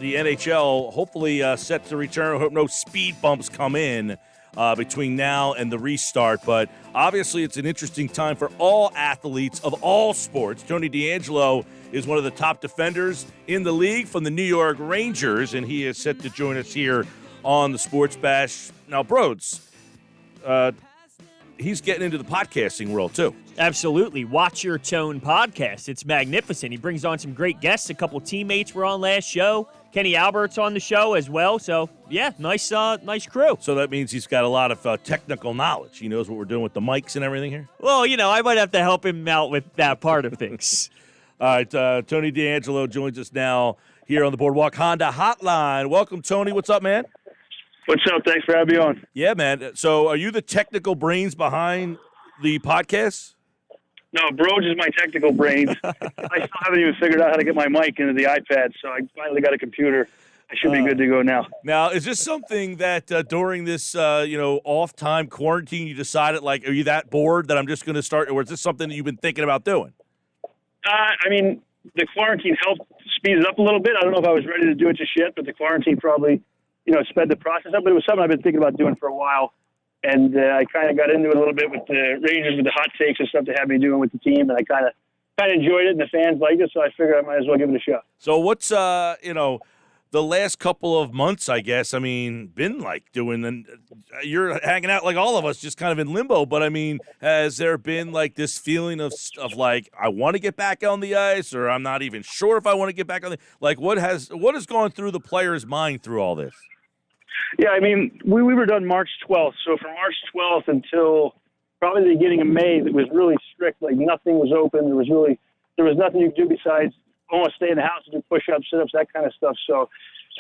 The NHL hopefully set to return. I hope no speed bumps come in between now and the restart. But obviously it's an interesting time for all athletes of all sports. Tony DeAngelo is one of the top defenders in the league from the New York Rangers, and he is set to join us here on the Sports Bash. Now, Broads, he's getting into the podcasting world too. Absolutely. Watch Your Tone podcast. It's magnificent. He brings on some great guests. A couple teammates were on last show. Kenny Albert's on the show as well. So, yeah, nice crew. So that means he's got a lot of technical knowledge. He knows what we're doing with the mics and everything here? Well, I might have to help him out with that part of things. All right, Tony DeAngelo joins us now here on the Boardwalk Honda Hotline. Welcome, Tony. What's up, man? What's up? Thanks for having me on. Yeah, man. So are you the technical brains behind the podcast? No, Broge is my technical brains. I still haven't even figured out how to get my mic into the iPad, so I finally got a computer. I should be good to go now. Now, is this something that during this, off-time quarantine you decided, are you that bored that I'm just going to start, or is this something that you've been thinking about doing? The quarantine helped speed it up a little bit. I don't know if I was ready to do it just yet, but the quarantine probably, sped the process up. But it was something I've been thinking about doing for a while. And I kind of got into it a little bit with the Rangers, with the hot takes and stuff they had me doing with the team. And I kind of enjoyed it, and the fans liked it, so I figured I might as well give it a shot. So what's, the last couple of months, I guess, been like doing? And you're hanging out like all of us, just kind of in limbo. But, has there been this feeling of I want to get back on the ice, or I'm not even sure if I want to get back on the what has gone through the player's mind through all this? Yeah, we were done March 12th. So from March 12th until probably the beginning of May, it was really strict. Nothing was open. There was nothing you could do besides almost stay in the house and do push-ups, sit-ups, that kind of stuff. So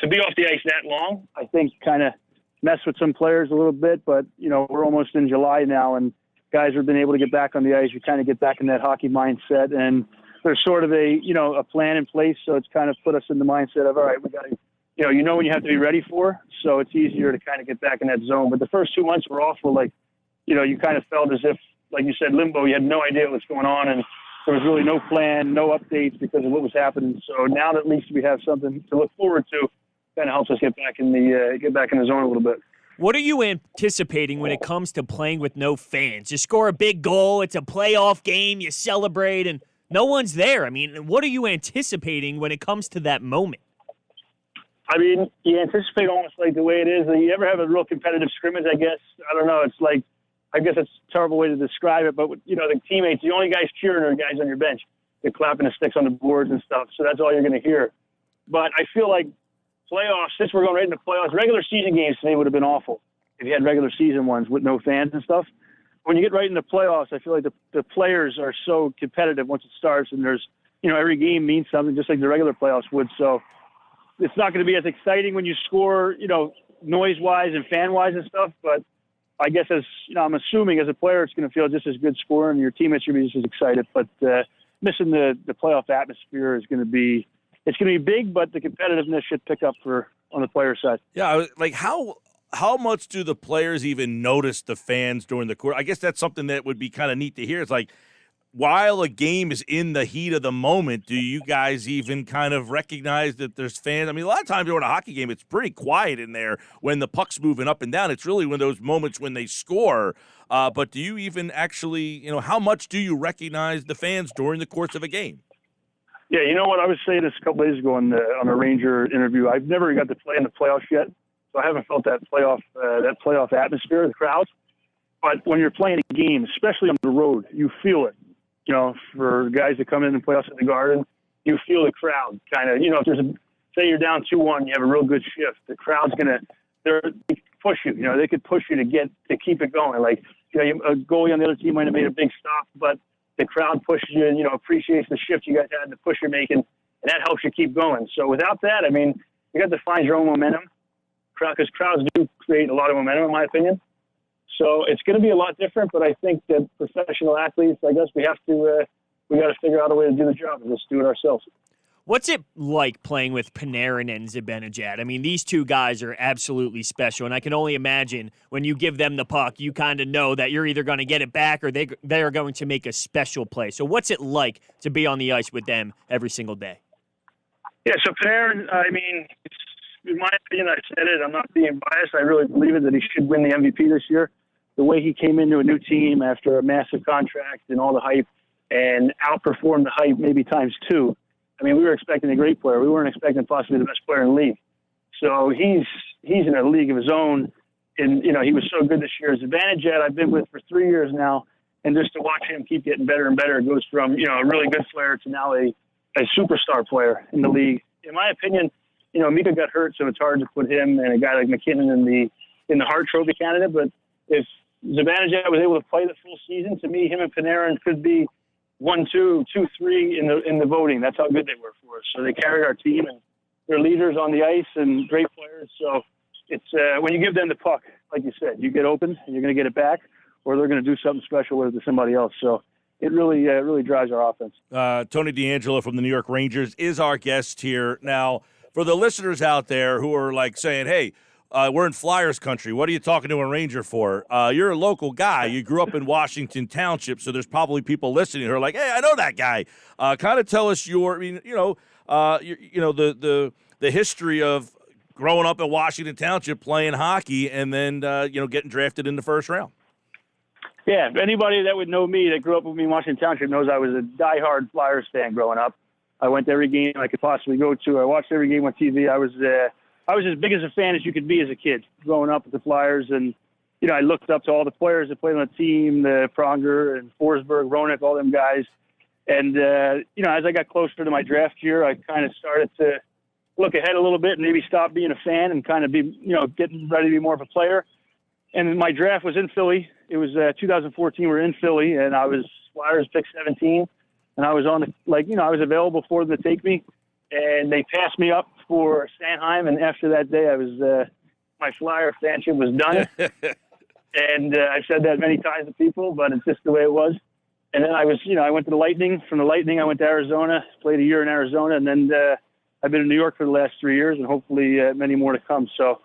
to be off the ice that long, I think kind of messed with some players a little bit. But, we're almost in July now, and guys have been able to get back on the ice. We kind of get back in that hockey mindset. And there's sort of a plan in place. So it's kind of put us in the mindset of, all right, we got to, when you have to be ready for. So it's easier to kind of get back in that zone. But the first 2 months were awful. You kind of felt as if, like you said, limbo. You had no idea what's going on, and there was really no plan, no updates because of what was happening. So now that at least we have something to look forward to, kind of helps us get back in the zone a little bit. What are you anticipating when it comes to playing with no fans? You score a big goal, it's a playoff game, you celebrate, and no one's there. What are you anticipating when it comes to that moment? You anticipate almost like the way it is. You ever have a real competitive scrimmage, I guess? I don't know. It's I guess it's a terrible way to describe it, but, the teammates, the only guys cheering are guys on your bench. They're clapping the sticks on the boards and stuff, so that's all you're going to hear. But I feel like playoffs, since we're going right into playoffs, regular season games today would have been awful if you had regular season ones with no fans and stuff. When you get right into playoffs, I feel like the players are so competitive once it starts, and there's, every game means something just like the regular playoffs would, so it's not going to be as exciting when you score, noise-wise and fan-wise and stuff. But I guess I'm assuming as a player, it's going to feel just as good scoring, and your teammates are going to be just as excited. But missing the playoff atmosphere is going to be big, but the competitiveness should pick up on the player side. Yeah, how much do the players even notice the fans during the court? I guess that's something that would be kind of neat to hear. It's while a game is in the heat of the moment, do you guys even kind of recognize that there's fans? A lot of times during a hockey game, it's pretty quiet in there when the puck's moving up and down. It's really when those moments when they score. But do you even actually, how much do you recognize the fans during the course of a game? Yeah, you know what? I was saying this a couple days ago on a Ranger interview. I've never got to play in the playoffs yet, so I haven't felt that playoff atmosphere, the crowds. But when you're playing a game, especially on the road, you feel it. For guys that come in and play us at the Garden, you feel the crowd kind of, if say you're down 2-1, you have a real good shift. The crowd's they push you, they could push you to keep it going. A goalie on the other team might have made a big stop, but the crowd pushes you and, appreciates the shift you guys had and the push you're making, and that helps you keep going. So without that, you got to find your own momentum, because crowds do create a lot of momentum, in my opinion. So it's going to be a lot different, but I think that professional athletes like us, we got to figure out a way to do the job and just do it ourselves. What's it like playing with Panarin and Zibanejad? These two guys are absolutely special, and I can only imagine when you give them the puck, you kind of know that you're either going to get it back or they are going to make a special play. So what's it like to be on the ice with them every single day? Yeah, so Panarin, I mean, in my opinion, I said it. I'm not being biased. I really believe it that he should win the MVP this year. The way he came into a new team after a massive contract and all the hype and outperformed the hype maybe times two. I mean, we were expecting a great player. We weren't expecting possibly the best player in the league. So he's in a league of his own. And, he was so good this year. Zibanejad, I've been with for 3 years now. And just to watch him keep getting better and better, it goes from, a really good player to now a superstar player in the league. In my opinion, Mika got hurt, so it's hard to put him and a guy like McKinnon in the Hart Trophy candidate. But if Zibanejad was able to play the full season, to me, him and Panarin could be 1, 2, 2, 3 in the voting. That's how good they were for us. So they carried our team, and they're leaders on the ice and great players. So it's when you give them the puck, like you said, you get open and you're going to get it back, or they're going to do something special with it to somebody else. So it really drives our offense. Tony DeAngelo from the New York Rangers is our guest here. Now, for the listeners out there who are like saying, hey, we're in Flyers country. What are you talking to a Ranger for? You're a local guy. You grew up in Washington Township, so there's probably people listening who are like, hey, I know that guy. Kind of tell us the history of growing up in Washington Township playing hockey and then, getting drafted in the first round. Yeah, anybody that would know me that grew up with me in Washington Township knows I was a diehard Flyers fan growing up. I went to every game I could possibly go to. I watched every game on TV. I was as big as a fan as you could be as a kid growing up with the Flyers. And, I looked up to all the players that played on the team, the Pronger and Forsberg, Roenick, all them guys. And, as I got closer to my draft year, I kind of started to look ahead a little bit and maybe stop being a fan and kind of be, getting ready to be more of a player. And my draft was in Philly. It was 2014. We were in Philly, and I was Flyers pick 17. And I was I was available for them to take me. And they passed me up for Sanheim. And after that day, I was my Flyer fanship was done. And I've said that many times to people, but it's just the way it was. And then I was, I went to the Lightning. From the Lightning, I went to Arizona, played a year in Arizona. And then I've been in New York for the last 3 years, and hopefully many more to come. So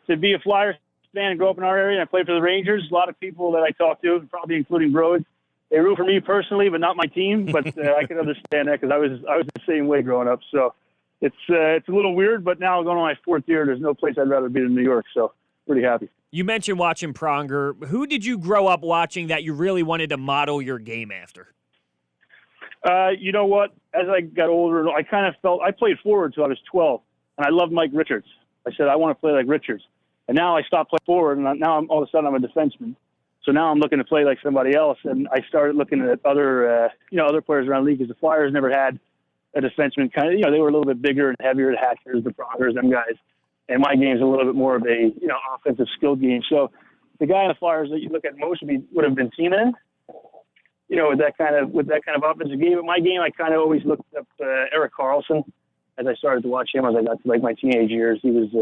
to be a Flyers fan and grow up in our area, and I played for the Rangers. A lot of people that I talk to, probably including Broad, they root for me personally, but not my team. But I can understand that because I was the same way growing up. So it's a little weird, but now going on my fourth year, there's no place I'd rather be than New York. So pretty happy. You mentioned watching Pronger. Who did you grow up watching that you really wanted to model your game after? You know what? As I got older, I kind of felt I played forward until I was 12, and I loved Mike Richards. I said I want to play like Richards. And now I stopped playing forward, and now all of a sudden I'm a defenseman. So now I'm looking to play like somebody else, and I started looking at other players around the league because the Flyers never had a defenseman. They were a little bit bigger and heavier, the Hatchers, the Prongers, them guys. And my game's a little bit more of a offensive skill game. So the guy in the Flyers that you look at most would have been Tiemann, with that kind of offensive game. But my game, I kind of always looked up Erik Karlsson as I started to watch him as I got to my teenage years. He was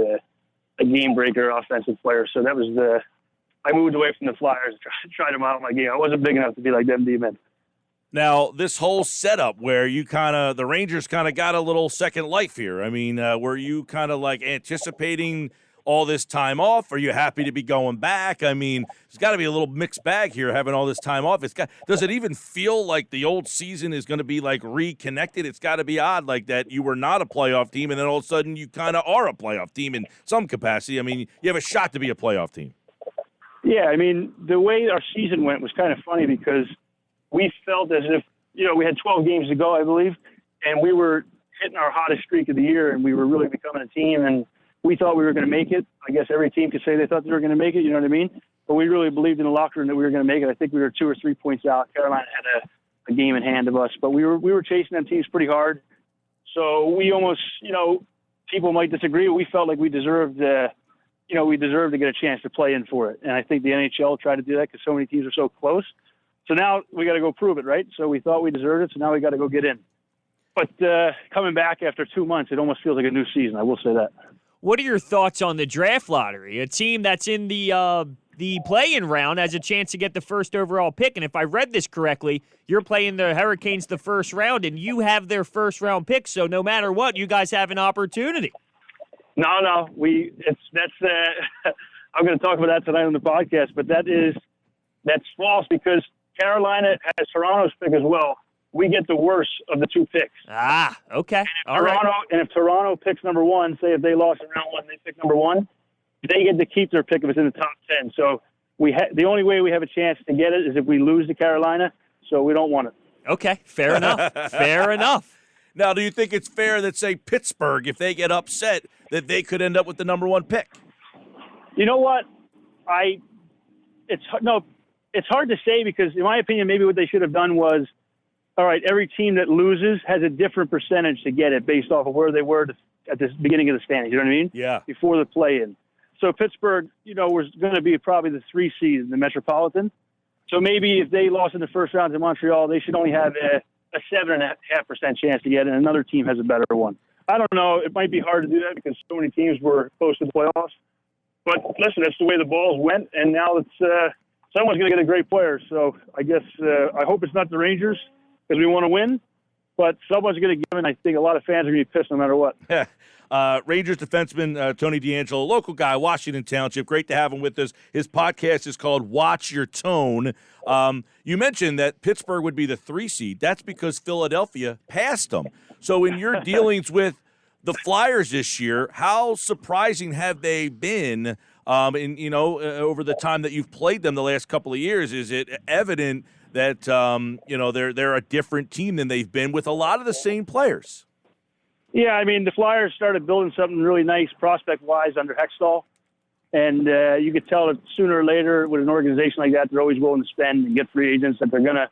a game breaker, offensive player. So that was I moved away from the Flyers to try to model my game. I wasn't big enough to be like them D-men. Now, this whole setup where the Rangers kind of got a little second life here. I mean, were you kind of like anticipating all this time off? Are you happy to be going back? I mean, there's got to be a little mixed bag here having all this time off. Does it even feel like the old season is going to be like reconnected? It's got to be odd like that. You were not a playoff team, and then all of a sudden you kind of are a playoff team in some capacity. I mean, you have a shot to be a playoff team. Yeah, I mean, the way our season went was kind of funny because we felt as if, we had 12 games to go, I believe, and we were hitting our hottest streak of the year, and we were really becoming a team, and we thought we were going to make it. I guess every team could say they thought they were going to make it, you know what I mean? But we really believed in the locker room that we were going to make it. I think we were 2 or 3 points out. Carolina had a game in hand of us, but we were chasing them teams pretty hard. So we almost, people might disagree, but we felt like we deserved to get a chance to play in for it. And I think the NHL tried to do that because so many teams are so close. So now we got to go prove it, right? So we thought we deserved it, so now we got to go get in. But coming back after 2 months, it almost feels like a new season. I will say that. What are your thoughts on the draft lottery? A team that's in the play-in round has a chance to get the first overall pick. And if I read this correctly, you're playing the Hurricanes the first round, and you have their first-round pick. So no matter what, you guys have an opportunity. No. I'm going to talk about that tonight on the podcast, but that's false because Carolina has Toronto's pick as well, we get the worst of the two picks. Ah, okay. All Toronto, right. And if Toronto picks number one, say if they lost in round one, they pick number one, they get to keep their pick if it's in the top 10. So the only way we have a chance to get it is if we lose to Carolina, so we don't want it. Okay, fair enough. Fair enough. Now, do you think it's fair that, say, Pittsburgh, if they get upset, that they could end up with the number one pick? You know what? It's hard to say because, in my opinion, maybe what they should have done was, all right, every team that loses has a different percentage to get it based off of where they were at the beginning of the standings. You know what I mean? Yeah. Before the play-in. So Pittsburgh, was going to be probably the 3 seed in the Metropolitan. So maybe if they lost in the first round to Montreal, they should only have a 7.5% chance to get it, and another team has a better one. I don't know. It might be hard to do that because so many teams were close to the playoffs. But listen, that's the way the balls went, and now it's someone's going to get a great player. So I guess I hope it's not the Rangers because we want to win, but someone's going to give it. I think a lot of fans are going to be pissed no matter what. Rangers defenseman Tony DeAngelo, local guy, Washington Township. Great to have him with us. His podcast is called Watch Your Tone. You mentioned that Pittsburgh would be the 3 seed. That's because Philadelphia passed them. So in your dealings with the Flyers this year, how surprising have they been over the time that you've played them the last couple of years? Is it evident that they're a different team than they've been with a lot of the same players? Yeah, I mean, the Flyers started building something really nice prospect-wise under Hextall. And you could tell that sooner or later with an organization like that, they're always willing to spend and get free agents that they're gonna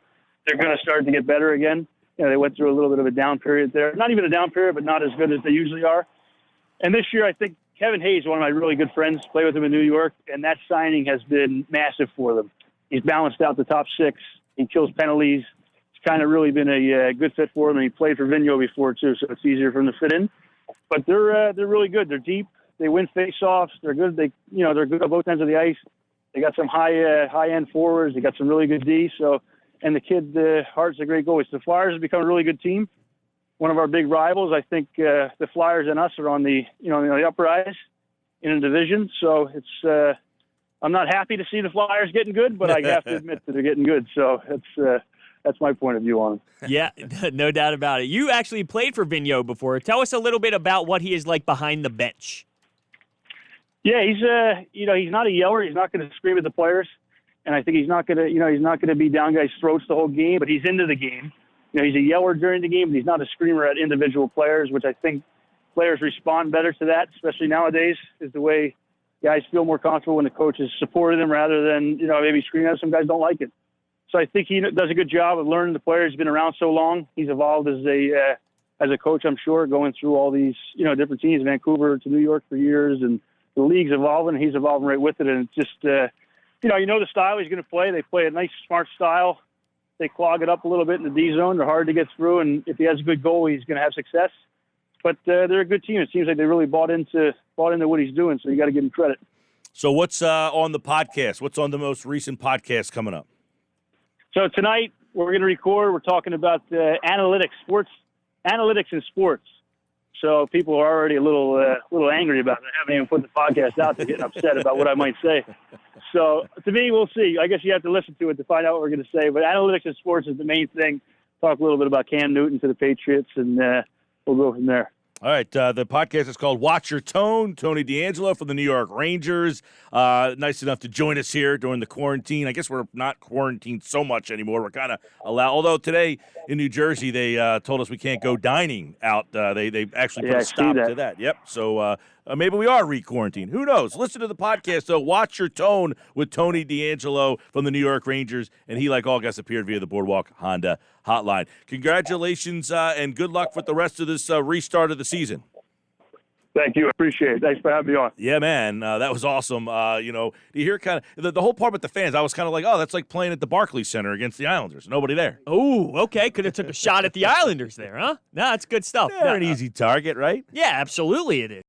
start to get better again. They went through a little bit of a down period there. Not even a down period, but not as good as they usually are. And this year, I think Kevin Hayes, one of my really good friends, play with him in New York, and that signing has been massive for them. He's balanced out the top 6. He kills penalties. Kind of really been a good fit for him, and he played for Vigneault before too, so it's easier for him to fit in. But they're really good. They're deep. They win face-offs. They're good. They're good on both ends of the ice. They got some high end forwards. They got some really good D. So, and the kid Hart's a great goalie. So the Flyers have become a really good team. One of our big rivals. I think the Flyers and us are on the the upper ice in a division. So it's I'm not happy to see the Flyers getting good, but I have to admit that they're getting good. So that's my point of view on it. Yeah, no doubt about it. You actually played for Vigneault before. Tell us a little bit about what he is like behind the bench. Yeah, he's not a yeller. He's not going to scream at the players, and I think he's not going to be down guys' throats the whole game. But he's into the game. He's a yeller during the game, but he's not a screamer at individual players, which I think players respond better to that, especially nowadays. Is the way guys feel more comfortable when the coach is supporting them rather than maybe screaming at them. Some guys don't like it. So I think he does a good job of learning the players. He's been around so long. He's evolved as a coach, I'm sure, going through all these different teams, Vancouver to New York for years, and the league's evolving. He's evolving right with it, and it's just the style he's going to play. They play a nice, smart style. They clog it up a little bit in the D zone. They're hard to get through, and if he has a good goal, he's going to have success. But they're a good team. It seems like they really bought into what he's doing. So you got to give him credit. So what's on the podcast? What's on the most recent podcast coming up? So tonight we're going to record. We're talking about analytics in sports. So people are already a little angry about it. I haven't even put the podcast out. They're getting upset about what I might say. So to me, we'll see. I guess you have to listen to it to find out what we're going to say. But analytics in sports is the main thing. Talk a little bit about Cam Newton to the Patriots, and we'll go from there. All right, the podcast is called Watch Your Tone. Tony DeAngelo from the New York Rangers. Nice enough to join us here during the quarantine. I guess we're not quarantined so much anymore. We're kind of allowed. Although today in New Jersey they told us we can't go dining out. They actually put a stop to that. Yep. So maybe we are re-quarantined. Who knows? Listen to the podcast, though. Watch Your Tone with Tony DeAngelo from the New York Rangers. And he, like all guests, appeared via the Boardwalk Honda hotline. Congratulations and good luck with the rest of this restart of the season. Thank you. I appreciate it. Thanks for having me on. Yeah, man. That was awesome. You hear kind of the whole part with the fans, I was kind of like, oh, that's like playing at the Barclays Center against the Islanders. Nobody there. Oh, okay. Could have took a shot at the Islanders there, huh? No, that's good stuff. They're an easy target, right? Yeah, absolutely it is.